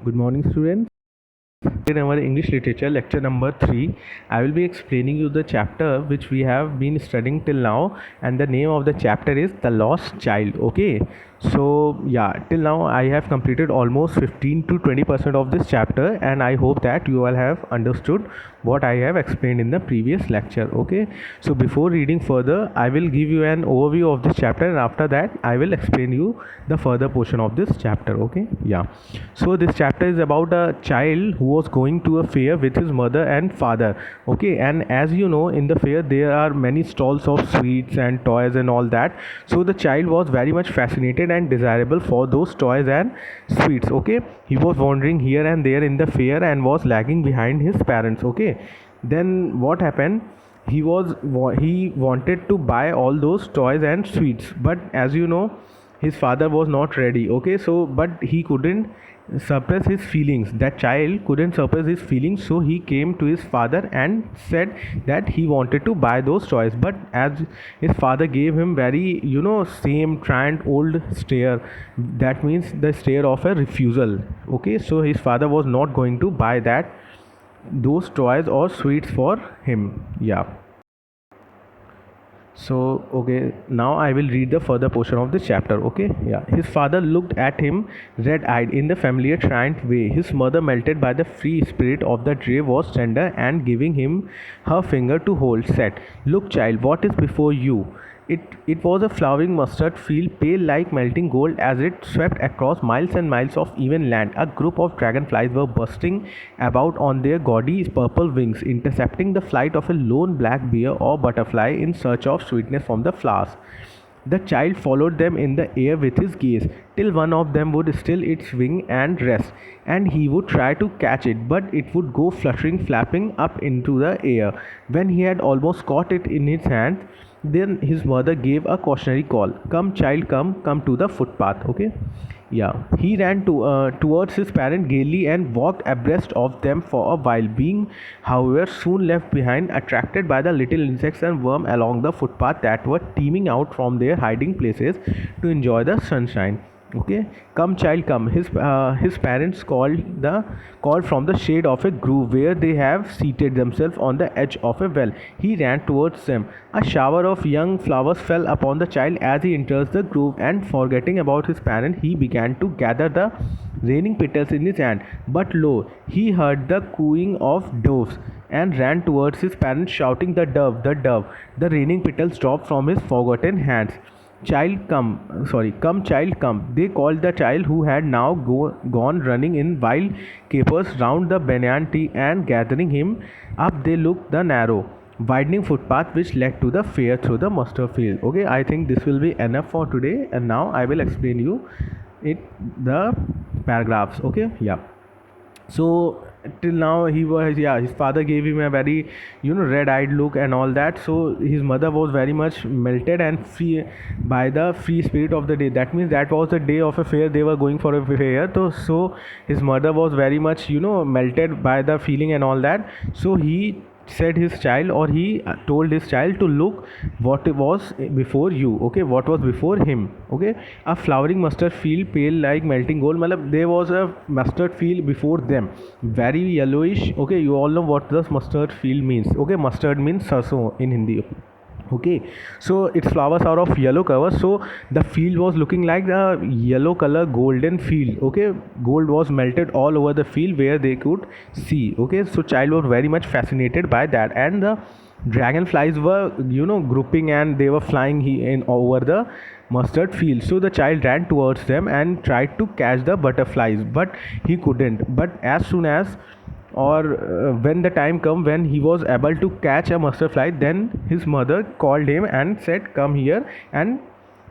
Good morning, students. In our English literature lecture number 3, I will be explaining you the chapter which we have been studying till now, and the name of the chapter is The Lost Child. Okay, so yeah, till now I have completed almost 15 to 20% of this chapter, and I hope that you all have understood what I have explained in the previous lecture. Okay, so before reading further, I will give you an overview of this chapter, and after that I will explain you the further portion of this chapter. Okay, yeah, so this chapter is about a child who was going to a fair with his mother and father. Okay, and as you know, in the fair there are many stalls of sweets and toys and all that. So the child was very much fascinated and desirable for those toys and sweets. Okay, he was wandering here and there in the fair and was lagging behind his parents. Okay, then what happened, he wanted to buy all those toys and sweets, but as you know, his father was not ready. Okay, so but he couldn't suppress his feelings. That child couldn't suppress his feelings, so he came to his father and said that he wanted to buy those toys. But as his father gave him very, same trant old stare, that means the stare of a refusal. Okay, so his father was not going to buy those toys or sweets for him. Yeah. So, okay, now I will read the further portion of this chapter. Okay, yeah. His father looked at him red eyed in the familiar triumphant way. His mother, melted by the free spirit of the day, was tender and giving him her finger to hold, said, "Look, child, what is before you?" It was a flowering mustard field, pale like melting gold as it swept across miles and miles of even land. A group of dragonflies were bursting about on their gaudy purple wings, intercepting the flight of a lone black bear or butterfly in search of sweetness from the flowers. The child followed them in the air with his gaze, till one of them would still its wing and rest, and he would try to catch it, but it would go fluttering, flapping up into the air. When he had almost caught it in his hand, then his mother gave a cautionary call. "Come, child, come to the footpath." Okay, yeah. He ran towards his parent gaily and walked abreast of them for a while, being, however, soon left behind, attracted by the little insects and worms along the footpath that were teeming out from their hiding places to enjoy the sunshine. Okay, "Come, child, come." His parents called from the shade of a grove where they have seated themselves on the edge of a well. He ran towards them. A shower of young flowers fell upon the child as he enters the grove, and forgetting about his parent, he began to gather the raining petals in his hand. But lo, he heard the cooing of doves and ran towards his parents, shouting, "The dove, the dove!" The raining petals dropped from his forgotten hands. Come, child, come." They called the child, who had now gone running in wild capers round the banyan tree, and gathering him up, they looked the narrow, widening footpath which led to the fair through the mustard field. Okay, I think this will be enough for today, and now I will explain you the paragraphs. Okay, yeah. So till now he was, yeah, his father gave him a very, red-eyed look and all that. So his mother was very much melted and free by the free spirit of the day. That means that was the day of a fair, they were going for a fair. So his mother was very much, melted by the feeling and all that. So he said his child, or he told his child to look what was before you. Okay, what was before him. Okay, a flowering mustard field, pale like melting gold. Malab, there was a mustard field before them, very yellowish. Okay, you all know what this mustard field means. Okay, mustard means sarson in Hindi. Okay, so its flowers are of yellow cover, so the field was looking like the yellow color golden field. Okay, gold was melted all over the field where they could see. Okay, so child was very much fascinated by that, and the dragonflies were, grouping, and they were flying in over the mustard field. So the child ran towards them and tried to catch the butterflies, but he couldn't. But as soon as, or when the time come when he was able to catch a mustard fly, then his mother called him and said, "Come here and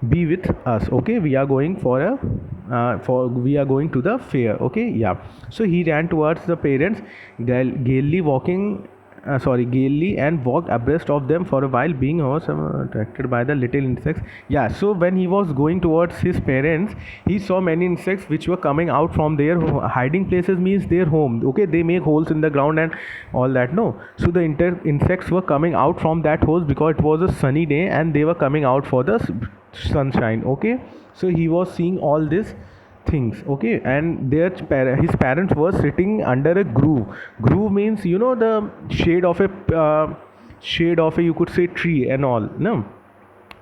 be with us. Okay, we are going we are going to the fair." Okay, yeah. So he ran towards the parents, gaily, and walked abreast of them for a while, being also attracted by the little insects. Yeah, so when he was going towards his parents, he saw many insects which were coming out from their hiding places, means their home. Okay, they make holes in the ground and all that. No, so the insects were coming out from that holes because it was a sunny day, and they were coming out for the sunshine. Okay, so he was seeing all this things, okay, and his parents were sitting under a grove means, you know, the shade of a, you could say, tree and all, no.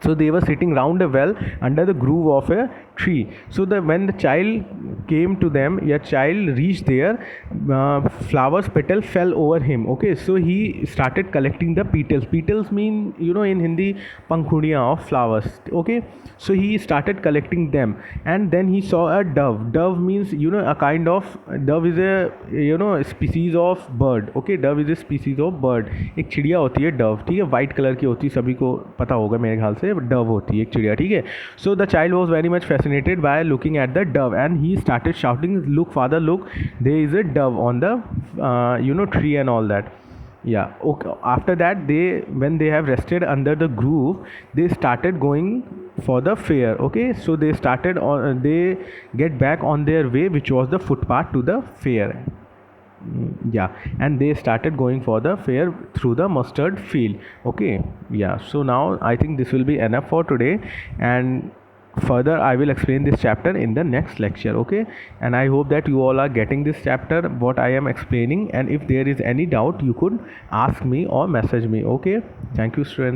So they were sitting round a well under the groove of a tree. So when the child came to them, a child reached there, flowers petal fell over him, okay. So he started collecting the petals mean, you know, in Hindi, pankhuriyan of flowers, okay. So he started collecting them, and then he saw a dove means, you know, a kind of, dove is a, you know, species of bird, okay. Dove is a species of bird, एक चिड़िया होती है dove, ठीक है, white colour की होती है, सभी को पता होगा मेरे ख्याल से, dove होती है एक चिड़िया, ठीक है. So the child was very much fascinated by looking at the dove, and he started shouting, look father, look, there is a dove on the you know, tree and all that. Yeah, okay. After that, when they have rested under the groove, they started going for the fair, okay. So they get back on their way, which was the footpath to the fair. Yeah, and they started going for the fair through the mustard field, okay. Yeah, so now I think this will be enough for today, and further I will explain this chapter in the next lecture, okay. And I hope that you all are getting this chapter, what I am explaining, and if there is any doubt, you could ask me or message me, okay. Thank you, students.